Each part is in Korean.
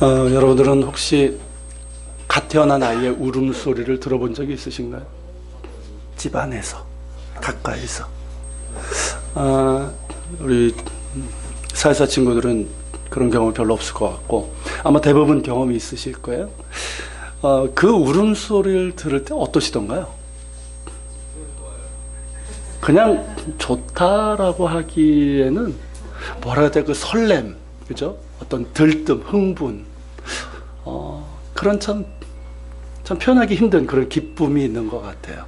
여러분들은 혹시 갓 태어난 아이의 울음소리를 들어본 적이 있으신가요? 집 안에서, 가까이서. 우리 사회사 친구들은 그런 경험 별로 없을 것 같고 아마 대부분 경험이 있으실 거예요. 그 울음소리를 들을 때 어떠시던가요? 그냥 좋다라고 하기에는 뭐라 해야 돼? 그 설렘, 그죠? 어떤 들뜸, 흥분, 그런 참 표현하기 힘든 그런 기쁨이 있는 것 같아요.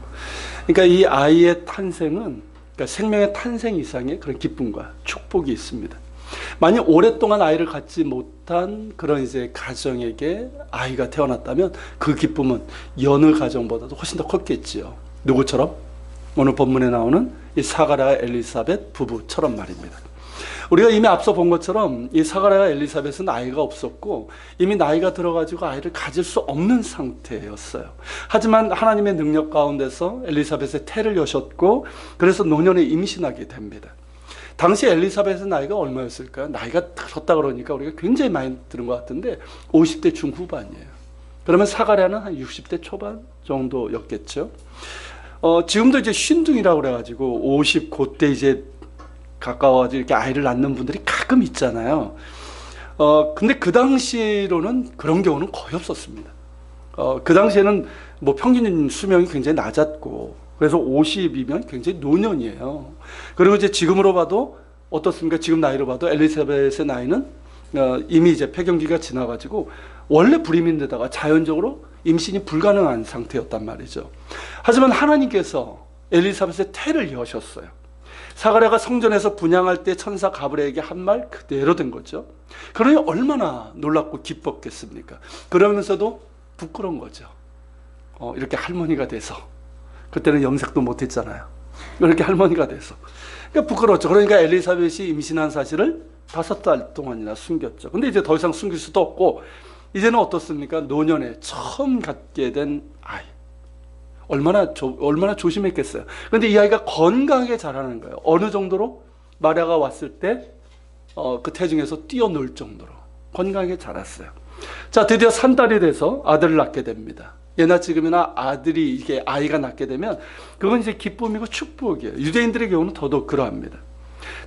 그러니까 이 아이의 탄생은, 그러니까 생명의 탄생 이상의 그런 기쁨과 축복이 있습니다. 만약 오랫동안 아이를 갖지 못한 그런 이제 가정에게 아이가 태어났다면 그 기쁨은 여느 가정보다도 훨씬 더 컸겠지요. 누구처럼? 오늘 본문에 나오는 이 사가랴와 엘리사벳 부부처럼 말입니다. 우리가 이미 앞서 본 것처럼 이 사가랴와 엘리사벳은 아이가 없었고 이미 나이가 들어가지고 아이를 가질 수 없는 상태였어요. 하지만 하나님의 능력 가운데서 엘리사벳의 태를 여셨고 그래서 노년에 임신하게 됩니다. 당시 엘리사벳의 나이가 얼마였을까요? 나이가 들었다 그러니까 우리가 굉장히 많이 들은 것 같은데 50대 중후반이에요. 그러면 사가랴는 한 60대 초반 정도였겠죠. 지금도 이제 쉰둥이라고 그래가지고 50 그때 이제 가까워가지고 이렇게 아이를 낳는 분들이 가끔 있잖아요. 근데 그 당시로는 그런 경우는 거의 없었습니다. 그 당시에는 뭐 평균 수명이 굉장히 낮았고, 그래서 50이면 굉장히 노년이에요. 그리고 이제 지금으로 봐도 어떻습니까? 지금 나이로 봐도 엘리사벳의 나이는 이미 이제 폐경기가 지나가지고 원래 불임인데다가 자연적으로 임신이 불가능한 상태였단 말이죠. 하지만 하나님께서 엘리사벳의 태를 여셨어요. 사가랴가 성전에서 분향할 때 천사 가브리엘에게 한 말 그대로 된 거죠. 그러니 얼마나 놀랍고 기뻤겠습니까? 그러면서도 부끄러운 거죠. 이렇게 할머니가 돼서, 그때는 염색도 못했잖아요. 이렇게 할머니가 돼서 그러니까 부끄러웠죠. 그러니까 엘리사벳이 임신한 사실을 5달 동안이나 숨겼죠. 근데 이제 더 이상 숨길 수도 없고 이제는 어떻습니까? 노년에 처음 갖게 된 아이. 얼마나 조심했겠어요. 그런데 이 아이가 건강하게 자라는 거예요. 어느 정도로? 마리아가 왔을 때 그 태중에서 뛰어놀 정도로 건강하게 자랐어요. 자, 드디어 산달이 돼서 아들을 낳게 됩니다. 예나 지금이나 아들이 이게 아이가 낳게 되면 그건 이제 기쁨이고 축복이에요. 유대인들의 경우는 더더욱 그러합니다.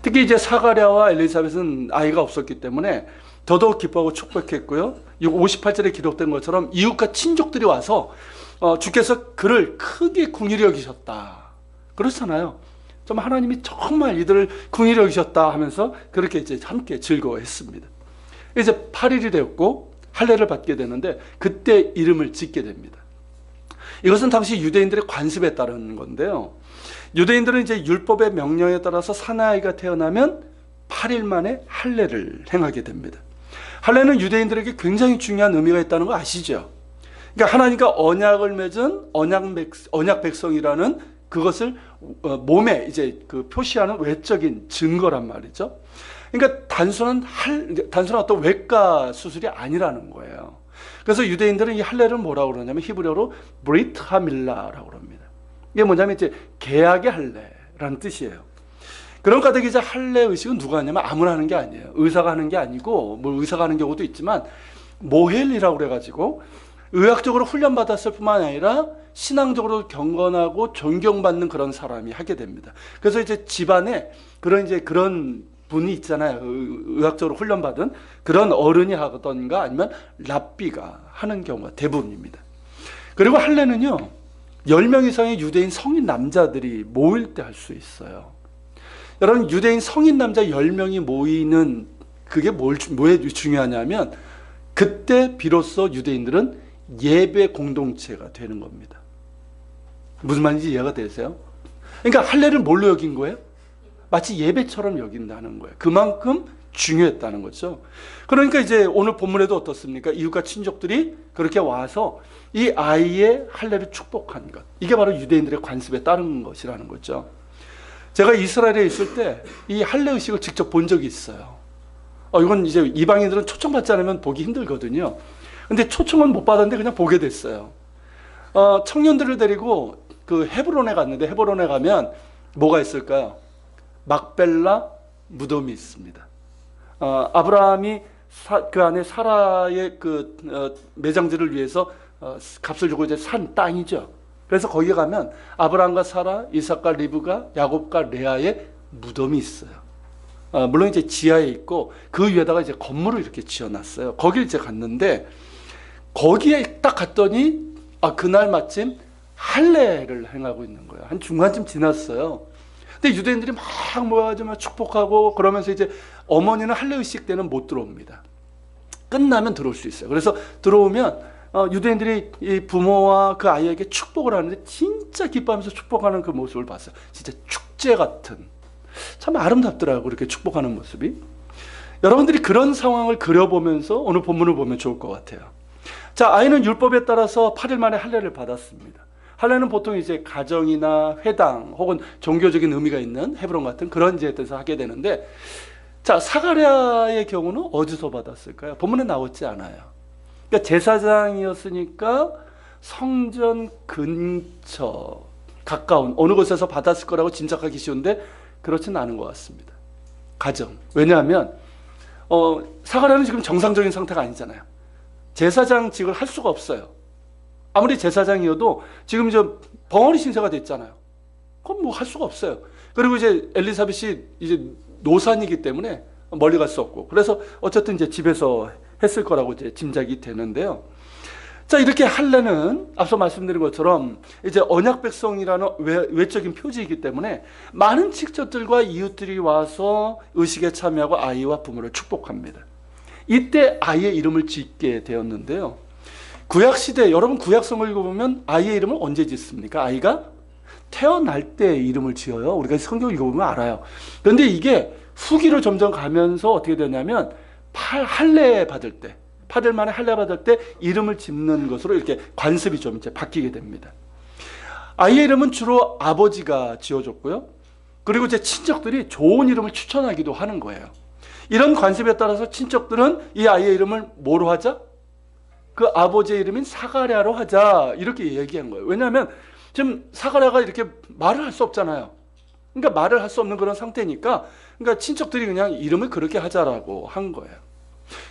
특히 이제 사가랴와 엘리사벳은 아이가 없었기 때문에 더더욱 기뻐하고 축복했고요. 58절에 기록된 것처럼 이웃과 친족들이 와서 주께서 그를 크게 긍휼히 여기셨다. 그렇잖아요. 좀 하나님이 정말 이들을 긍휼히 여기셨다 하면서 그렇게 이제 함께 즐거워했습니다. 이제 8일이 되었고 할례를 받게 되는데 그때 이름을 짓게 됩니다. 이것은 당시 유대인들의 관습에 따른 건데요. 유대인들은 이제 율법의 명령에 따라서 사내아이가 태어나면 8일 만에 할례를 행하게 됩니다. 할례는 유대인들에게 굉장히 중요한 의미가 있다는 거 아시죠? 그러니까 하나님과 언약을 맺은 언약 백성이라는 그것을 몸에 이제 그 표시하는 외적인 증거란 말이죠. 그러니까 단순한 어떤 외과 수술이 아니라는 거예요. 그래서 유대인들은 이 할례를 뭐라고 그러냐면 히브리어로 브리트 하밀라라고 합니다. 이게 뭐냐면 이제 계약의 할례라는 뜻이에요. 그러니까 이제 할례 의식은 누가 하냐면 아무나 하는 게 아니에요. 의사가 하는 게 아니고, 뭐 의사가 하는 경우도 있지만 모헬이라고 그래가지고 의학적으로 훈련받았을 뿐만 아니라 신앙적으로 경건하고 존경받는 그런 사람이 하게 됩니다. 그래서 이제 집안에 그런 분이 있잖아요. 의학적으로 훈련받은 그런 어른이 하던가 아니면 랍비가 하는 경우가 대부분입니다. 그리고 할례는요, 10명 이상의 유대인 성인 남자들이 모일 때 할 수 있어요. 여러분, 유대인 성인 남자 10명이 모이는 그게 뭐에 중요하냐면 그때 비로소 유대인들은 예배 공동체가 되는 겁니다. 무슨 말인지 이해가 되세요? 그러니까 할례를 뭘로 여긴 거예요? 마치 예배처럼 여긴다는 거예요. 그만큼 중요했다는 거죠. 그러니까 이제 오늘 본문에도 어떻습니까? 이웃과 친족들이 그렇게 와서 이 아이의 할례를 축복한 것. 이게 바로 유대인들의 관습에 따른 것이라는 거죠. 제가 이스라엘에 있을 때 이 할례 의식을 직접 본 적이 있어요. 이건 이제 이방인들은 초청받지 않으면 보기 힘들거든요. 근데 초청은 못 받았는데 그냥 보게 됐어요. 청년들을 데리고 그 헤브론에 갔는데 헤브론에 가면 뭐가 있을까요? 막벨라 무덤이 있습니다. 아브라함이 그 안에 사라의 매장지를 위해서 값을 주고 이제 산 땅이죠. 그래서 거기에 가면 아브라함과 사라, 이삭과 리브가, 야곱과 레아의 무덤이 있어요. 물론 이제 지하에 있고 그 위에다가 이제 건물을 이렇게 지어놨어요. 거길 이제 갔는데 거기에 딱 갔더니 그날 마침 할례를 행하고 있는 거예요. 한 중간쯤 지났어요. 근데 유대인들이 막 모여가지고 막 축복하고 그러면서 이제 어머니는 할례 의식 때는 못 들어옵니다. 끝나면 들어올 수 있어요. 그래서 들어오면 유대인들이 이 부모와 그 아이에게 축복을 하는데 진짜 기뻐하면서 축복하는 그 모습을 봤어요. 진짜 축제 같은, 참 아름답더라고요. 그렇게 축복하는 모습이. 여러분들이 그런 상황을 그려보면서 오늘 본문을 보면 좋을 것 같아요. 자, 아이는 율법에 따라서 8일 만에 할례를 받았습니다. 할례는 보통 이제 가정이나 회당 혹은 종교적인 의미가 있는 헤브론 같은 그런 지에서 하게 되는데, 자, 사가랴의 경우는 어디서 받았을까요? 본문에 나오지 않아요. 그러니까 제사장이었으니까 성전 근처 가까운 어느 곳에서 받았을 거라고 짐작하기 쉬운데 그렇지는 않은 것 같습니다. 가정. 왜냐하면 사가랴는 지금 정상적인 상태가 아니잖아요. 제사장직을 할 수가 없어요. 아무리 제사장이어도 지금 저 벙어리 신세가 됐잖아요. 그건 뭐 할 수가 없어요. 그리고 이제 엘리사벳이 이제 노산이기 때문에 멀리 갈 수 없고, 그래서 어쨌든 이제 집에서 했을 거라고 이제 짐작이 되는데요. 자, 이렇게 할례는 앞서 말씀드린 것처럼 이제 언약 백성이라는 외적인 표지이기 때문에 많은 친척들과 이웃들이 와서 의식에 참여하고 아이와 부모를 축복합니다. 이때 아이의 이름을 짓게 되었는데요. 구약시대, 여러분 구약성을 읽어보면 아이의 이름을 언제 짓습니까? 아이가 태어날 때 이름을 지어요. 우리가 성경 읽어보면 알아요. 그런데 이게 후기로 점점 가면서 어떻게 되냐면 할례 받을 때, 8일 만에 할례 받을 때 이름을 짓는 것으로 이렇게 관습이 좀 이제 바뀌게 됩니다. 아이의 이름은 주로 아버지가 지어줬고요. 그리고 제 친척들이 좋은 이름을 추천하기도 하는 거예요. 이런 관습에 따라서 친척들은 이 아이의 이름을 뭐로 하자? 그 아버지의 이름인 사가랴로 하자, 이렇게 얘기한 거예요. 왜냐하면 지금 사가랴가 이렇게 말을 할 수 없잖아요. 그러니까 말을 할 수 없는 그런 상태니까, 그러니까 친척들이 그냥 이름을 그렇게 하자라고 한 거예요.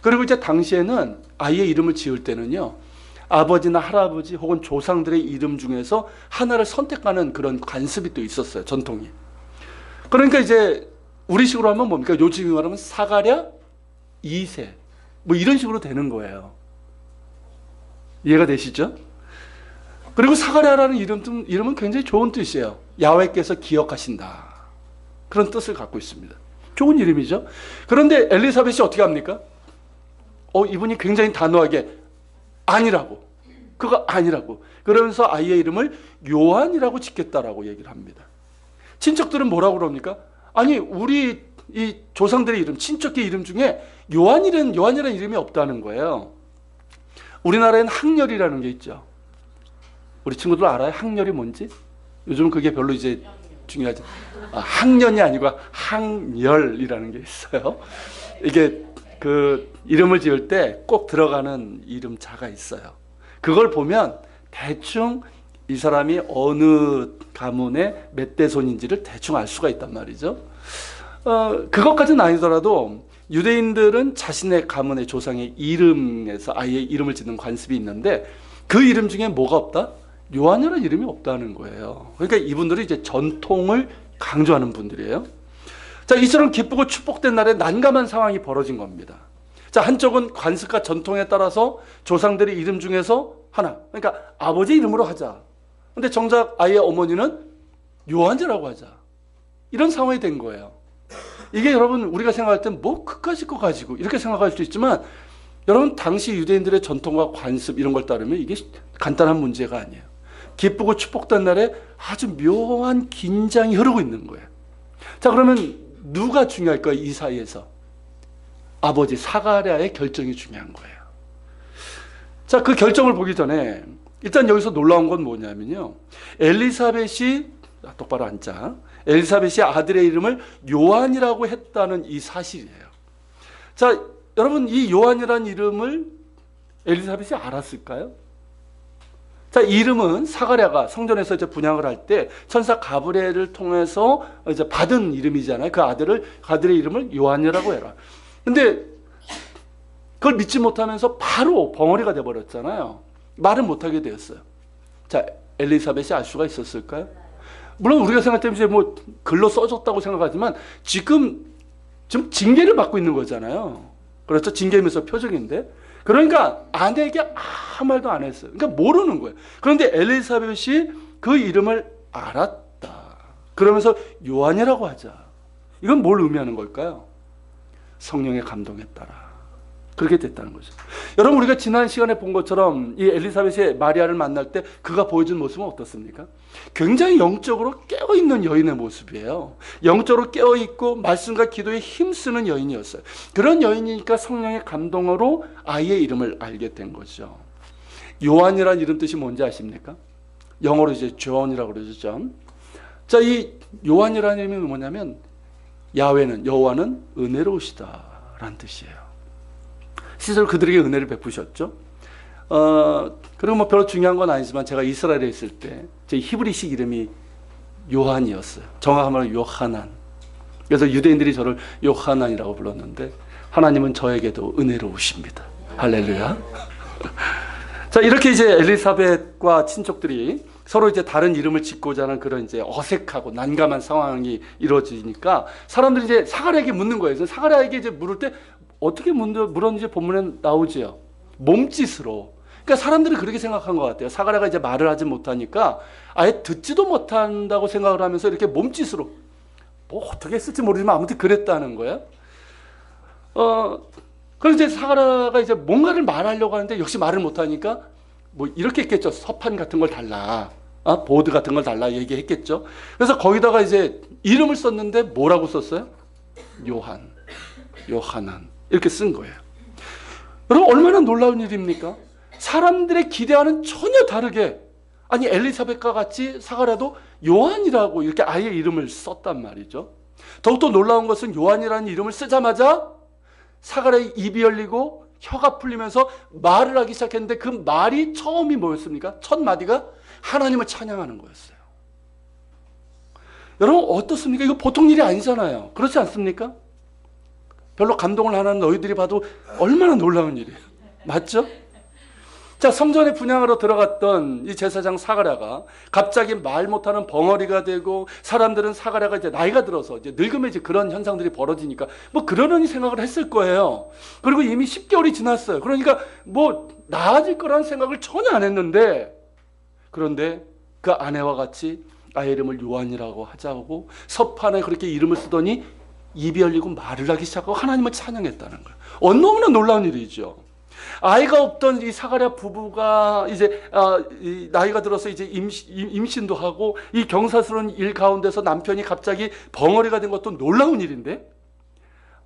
그리고 이제 당시에는 아이의 이름을 지을 때는요, 아버지나 할아버지 혹은 조상들의 이름 중에서 하나를 선택하는 그런 관습이 또 있었어요. 전통이. 그러니까 이제 우리식으로 하면 뭡니까? 요즘 말하면 사가랴 2세 뭐 이런 식으로 되는 거예요. 이해가 되시죠? 그리고 사가랴라는 이름은 굉장히 좋은 뜻이에요. 야훼께서 기억하신다, 그런 뜻을 갖고 있습니다. 좋은 이름이죠. 그런데 엘리사벳이 어떻게 합니까? 이분이 굉장히 단호하게 아니라고, 그거 아니라고, 그러면서 아이의 이름을 요한이라고 짓겠다라고 얘기를 합니다. 친척들은 뭐라고 그럽니까? 아니, 우리 이 조상들의 이름, 친척의 이름 중에 요한이라는 이름이 없다는 거예요. 우리나라에는 항렬이라는 게 있죠. 우리 친구들 알아요? 항렬이 뭔지? 요즘 그게 별로 이제 중요하지. 학년이 아니고 항렬이라는 게 있어요. 이게 그 이름을 지을 때 꼭 들어가는 이름자가 있어요. 그걸 보면 대충 이 사람이 어느 가문의 몇 대손인지를 대충 알 수가 있단 말이죠. 그것까지는 아니더라도 유대인들은 자신의 가문의 조상의 이름에서 아이의 이름을 짓는 관습이 있는데 그 이름 중에 뭐가 없다? 요한이라는 이름이 없다는 거예요. 그러니까 이분들이 이제 전통을 강조하는 분들이에요. 자, 이처럼 기쁘고 축복된 날에 난감한 상황이 벌어진 겁니다. 자, 한쪽은 관습과 전통에 따라서 조상들의 이름 중에서 하나, 그러니까 아버지 이름으로 하자. 근데 정작 아이의 어머니는 요한이라고 하자. 이런 상황이 된 거예요. 이게 여러분 우리가 생각할 땐 뭐 그까짓 거 가지고 이렇게 생각할 수 있지만, 여러분 당시 유대인들의 전통과 관습 이런 걸 따르면 이게 간단한 문제가 아니에요. 기쁘고 축복된 날에 아주 묘한 긴장이 흐르고 있는 거예요. 자, 그러면 누가 중요할까요? 이 사이에서 아버지 사가랴의 결정이 중요한 거예요. 자, 그 결정을 보기 전에 일단 여기서 놀라운 건 뭐냐면요, 엘리사벳이 똑바로 앉자. 엘리사벳이 아들의 이름을 요한이라고 했다는 이 사실이에요. 자, 여러분 이 요한이라는 이름을 엘리사벳이 알았을까요? 자, 이 이름은 사가랴가 성전에서 이제 분향을 할 때 천사 가브리엘을 통해서 이제 받은 이름이잖아요. 그 아들의 이름을 요한이라고 해라. 근데 그걸 믿지 못하면서 바로 벙어리가 돼버렸잖아요. 말을 못하게 되었어요. 자, 엘리사벳이 알 수가 있었을까요? 물론 우리가 생각할 때 이제 뭐 글로 써줬다고 생각하지만 지금 징계를 받고 있는 거잖아요. 그렇죠? 징계면서 표적인데. 그러니까 아내에게 아무 말도 안 했어요. 그러니까 모르는 거예요. 그런데 엘리사벳이 그 이름을 알았다. 그러면서 요한이라고 하자. 이건 뭘 의미하는 걸까요? 성령의 감동에 따라 그렇게 됐다는 거죠. 여러분, 우리가 지난 시간에 본 것처럼 이 엘리사벳이 마리아를 만날 때 그가 보여준 모습은 어떻습니까? 굉장히 영적으로 깨어있는 여인의 모습이에요. 영적으로 깨어있고 말씀과 기도에 힘쓰는 여인이었어요. 그런 여인이니까 성령의 감동으로 아이의 이름을 알게 된 거죠. 요한이라는 이름 뜻이 뭔지 아십니까? 영어로 이제 존이라고 그러죠. 존. 자, 이 요한이라는 이름이 뭐냐면 야훼는, 여호와는 은혜로우시다라는 뜻이에요. 실제로 그들에게 은혜를 베푸셨죠. 그리고 뭐 별로 중요한 건 아니지만 제가 이스라엘에 있을 때 제 히브리식 이름이 요한이었어요. 정확하면 요하난. 그래서 유대인들이 저를 요하난이라고 불렀는데 하나님은 저에게도 은혜로우십니다. 할렐루야. 자, 이렇게 이제 엘리사벳과 친척들이 서로 이제 다른 이름을 짓고자 하는 그런 이제 어색하고 난감한 상황이 이루어지니까 사람들이 이제 사가랴에게 묻는 거예요. 그래서 사가랴에게 이제 물을 때 어떻게 물었는지 본문에 나오지요. 몸짓으로. 그러니까 사람들이 그렇게 생각한 것 같아요. 사가랴가 이제 말을 하지 못하니까 아예 듣지도 못한다고 생각을 하면서 이렇게 몸짓으로 뭐 어떻게 했을지 모르지만 아무튼 그랬다는 거예요. 그래서 이제 사가랴가 이제 뭔가를 말하려고 하는데 역시 말을 못하니까 뭐 이렇게 했겠죠. 서판 같은 걸 달라. 보드 같은 걸 달라 얘기했겠죠. 그래서 거기다가 이제 이름을 썼는데 뭐라고 썼어요? 요한, 요하난 이렇게 쓴 거예요. 여러분, 얼마나 놀라운 일입니까? 사람들의 기대와는 전혀 다르게, 아니 엘리사벳과 같이 사가랴도 요한이라고 이렇게 아예 이름을 썼단 말이죠. 더욱더 놀라운 것은 요한이라는 이름을 쓰자마자 사가랴의 입이 열리고 혀가 풀리면서 말을 하기 시작했는데 그 말이 처음이 뭐였습니까? 첫 마디가 하나님을 찬양하는 거였어요. 여러분, 어떻습니까? 이거 보통 일이 아니잖아요. 그렇지 않습니까? 별로 감동을 안 하는 너희들이 봐도 얼마나 놀라운 일이에요. 맞죠? 자, 성전에 분향하러 들어갔던 이 제사장 사가랴가 갑자기 말 못하는 벙어리가 되고, 사람들은 사가랴가 이제 나이가 들어서 이제 늙으면 이제 그런 현상들이 벌어지니까 뭐 그러려니 생각을 했을 거예요. 그리고 이미 10개월이 지났어요. 그러니까 뭐 나아질 거라는 생각을 전혀 안 했는데, 그런데 그 아내와 같이 아이 이름을 요한이라고 하자고 서판에 그렇게 이름을 쓰더니 입이 열리고 말을 하기 시작하고 하나님을 찬양했다는 거예요. 너무나 놀라운 일이죠. 아이가 없던 이 사가랴 부부가 이제 나이가 들어서 이제 임신도 하고 이 경사스러운 일 가운데서 남편이 갑자기 벙어리가 된 것도 놀라운 일인데,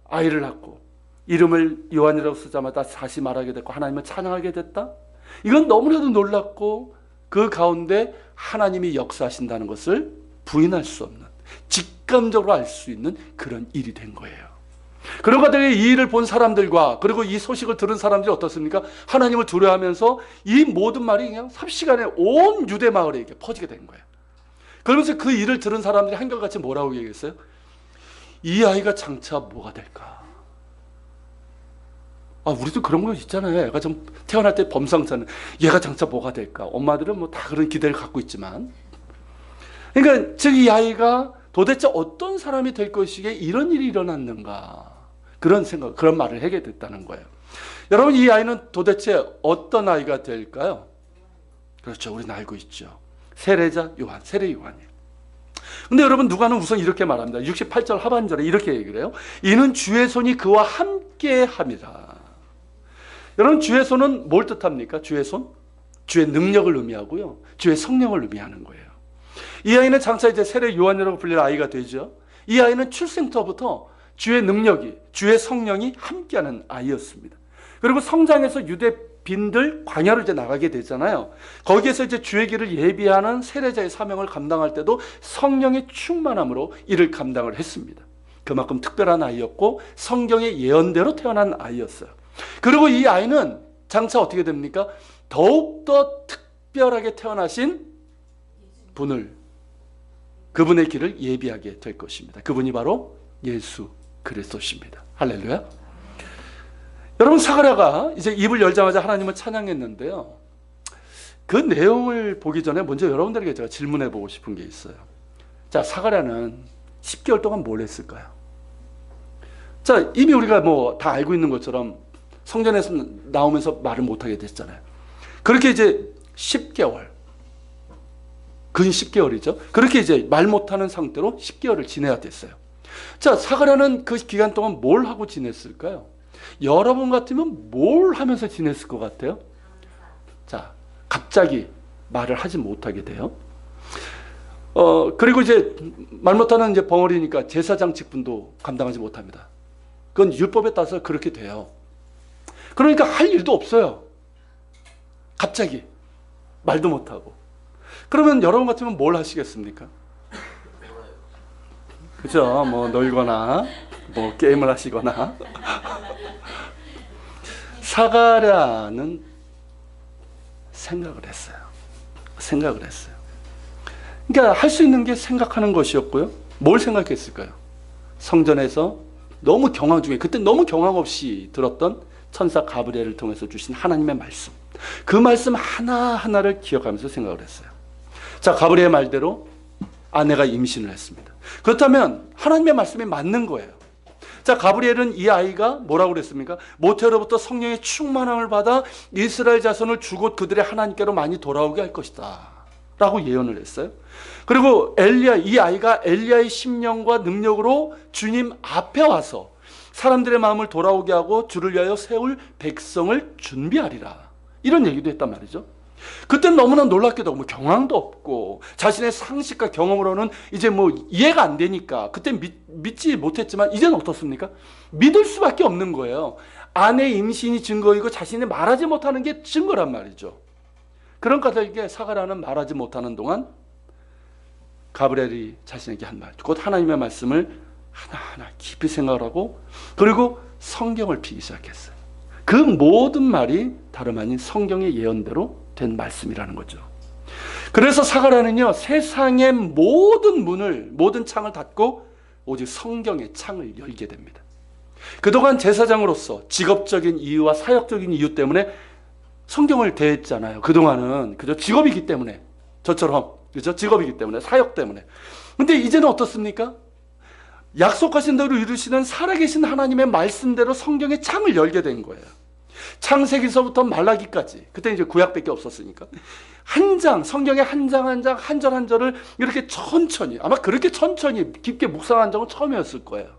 아이를 낳고 이름을 요한이라고 쓰자마자 다시 말하게 됐고 하나님을 찬양하게 됐다. 이건 너무나도 놀랍고 그 가운데 하나님이 역사하신다는 것을 부인할 수 없는, 직감적으로 알 수 있는 그런 일이 된 거예요. 그런가 하면 이 일을 본 사람들과 그리고 이 소식을 들은 사람들이 어떻습니까? 하나님을 두려워하면서 이 모든 말이 그냥 삽시간에 온 유대 마을에 이렇게 퍼지게 된 거예요. 그러면서 그 일을 들은 사람들이 한결같이 뭐라고 얘기했어요? 이 아이가 장차 뭐가 될까? 우리도 그런 거 있잖아요. 애가 좀 태어날 때 범상사는 얘가 장차 뭐가 될까? 엄마들은 뭐 다 그런 기대를 갖고 있지만, 그러니까 즉 이 아이가 도대체 어떤 사람이 될 것이기에 이런 일이 일어났는가, 그런 생각, 그런 말을 하게 됐다는 거예요. 여러분, 이 아이는 도대체 어떤 아이가 될까요? 그렇죠, 우리는 알고 있죠. 세례자 요한, 세례 요한이에요. 근데 여러분, 누가는 우선 이렇게 말합니다. 68절 하반절에 이렇게 얘기를 해요. 이는 주의 손이 그와 함께 함이라. 여러분, 주의 손은 뭘 뜻합니까? 주의 손? 주의 능력을 의미하고요, 주의 성령을 의미하는 거예요. 이 아이는 장차 이제 세례 요한이라고 불릴 아이가 되죠. 이 아이는 출생부터 주의 능력이, 주의 성령이 함께하는 아이였습니다. 그리고 성장해서 유대 빈들 광야를 이제 나가게 되잖아요. 거기에서 이제 주의 길을 예비하는 세례자의 사명을 감당할 때도 성령의 충만함으로 이를 감당을 했습니다. 그만큼 특별한 아이였고 성경의 예언대로 태어난 아이였어요. 그리고 이 아이는 장차 어떻게 됩니까? 더욱더 특별하게 태어나신 분을, 그분의 길을 예비하게 될 것입니다. 그분이 바로 예수 그리스도십니다. 할렐루야. 여러분, 사가랴가 이제 입을 열자마자 하나님을 찬양했는데요. 그 내용을 보기 전에 먼저 여러분들에게 제가 질문해 보고 싶은 게 있어요. 자, 사가랴는 10개월 동안 뭘 했을까요? 자, 이미 우리가 뭐 다 알고 있는 것처럼 성전에서 나오면서 말을 못하게 됐잖아요. 그렇게 이제 10개월, 근 10개월이죠. 그렇게 이제 말 못하는 상태로 10개월을 지내야 됐어요. 자, 사가랴는 그 기간 동안 뭘 하고 지냈을까요? 여러분 같으면 뭘 하면서 지냈을 것 같아요? 자, 갑자기 말을 하지 못하게 돼요. 그리고 이제 말 못하는 이제 벙어리니까 제사장 직분도 감당하지 못합니다. 그건 율법에 따라서 그렇게 돼요. 그러니까 할 일도 없어요. 갑자기 말도 못하고. 그러면 여러분 같으면 뭘 하시겠습니까? 그죠? 뭐 놀거나 뭐 게임을 하시거나. 사가랴는 생각을 했어요. 그러니까 할 수 있는 게 생각하는 것이었고요. 뭘 생각했을까요? 성전에서 너무 경황 중에, 그때 너무 경황 없이 들었던 천사 가브리엘을 통해서 주신 하나님의 말씀, 그 말씀 하나하나를 기억하면서 생각을 했어요. 자, 가브리엘 말대로 아내가 임신을 했습니다. 그렇다면 하나님의 말씀이 맞는 거예요. 자, 가브리엘은 이 아이가 뭐라고 그랬습니까? 모태로부터 성령의 충만함을 받아 이스라엘 자손을 주곧 그들의 하나님께로 많이 돌아오게 할 것이다 라고 예언을 했어요. 그리고 이 아이가 엘리야의 심령과 능력으로 주님 앞에 와서 사람들의 마음을 돌아오게 하고 주를 위하여 세울 백성을 준비하리라, 이런 얘기도 했단 말이죠. 그때는 너무나 놀랍게도 뭐 경황도 없고 자신의 상식과 경험으로는 이제 뭐 이해가 안 되니까 그때 믿지 못했지만, 이제는 어떻습니까? 믿을 수밖에 없는 거예요. 아내 임신이 증거이고 자신이 말하지 못하는 게 증거란 말이죠. 그런 까닭에 사가랴는 말하지 못하는 동안 가브리엘이 자신에게 한 말, 곧 하나님의 말씀을 하나하나 깊이 생각을 하고, 그리고 성경을 피기 시작했어요. 그 모든 말이 다름 아닌 성경의 예언대로 된 말씀이라는 거죠. 그래서 사가랴는요, 세상의 모든 창을 닫고 오직 성경의 창을 열게 됩니다. 그동안 제사장으로서 직업적인 이유와 사역적인 이유 때문에 성경을 대했잖아요. 그동안은 그저 직업이기 때문에, 저처럼 그죠? 직업이기 때문에, 사역 때문에. 근데 이제는 어떻습니까? 약속하신 대로 이루시는 살아계신 하나님의 말씀대로 성경의 창을 열게 된 거예요. 창세기서부터 말라기까지, 그때 이제 구약밖에 없었으니까 한 장, 성경의 한 장 한 장, 한 절 한 절을 이렇게 천천히, 아마 그렇게 천천히 깊게 묵상한 적은 처음이었을 거예요.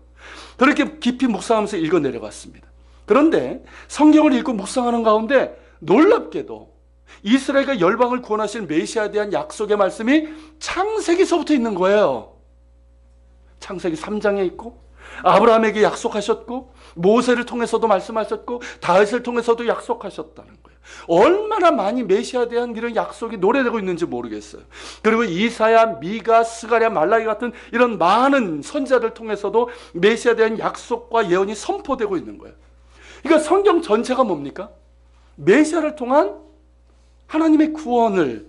그렇게 깊이 묵상하면서 읽어 내려갔습니다. 그런데 성경을 읽고 묵상하는 가운데 놀랍게도 이스라엘과 열방을 구원하실 메시아에 대한 약속의 말씀이 창세기서부터 있는 거예요. 창세기 3장에 있고, 아브라함에게 약속하셨고, 모세를 통해서도 말씀하셨고, 다윗을 통해서도 약속하셨다는 거예요. 얼마나 많이 메시아에 대한 이런 약속이 노래되고 있는지 모르겠어요. 그리고 이사야, 미가, 스가랴, 말라기 같은 이런 많은 선지자들 통해서도 메시아에 대한 약속과 예언이 선포되고 있는 거예요. 그러니까 성경 전체가 뭡니까? 메시아를 통한 하나님의 구원을,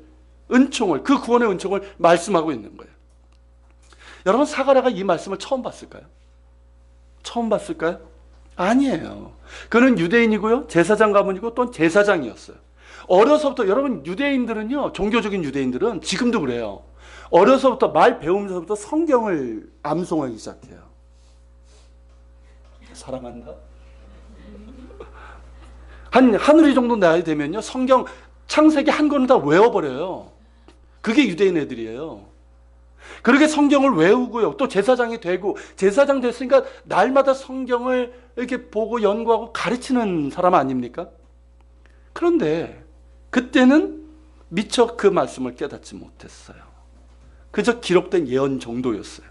은총을, 그 구원의 은총을 말씀하고 있는 거예요. 여러분, 사가랴가 이 말씀을 처음 봤을까요? 처음 봤을까요? 아니에요. 그는 유대인이고요, 제사장 가문이고 또 제사장이었어요. 어려서부터, 여러분, 유대인들은요, 종교적인 유대인들은 지금도 그래요. 어려서부터, 말 배우면서부터 성경을 암송하기 시작해요. 사랑한다. 하늘이 정도 나이 되면요, 성경 창세기 한 권을 다 외워버려요. 그게 유대인 애들이에요. 그렇게 성경을 외우고요, 또 제사장이 되고, 제사장 됐으니까 날마다 성경을 이렇게 보고 연구하고 가르치는 사람 아닙니까? 그런데 그때는 미처 그 말씀을 깨닫지 못했어요. 그저 기록된 예언 정도였어요.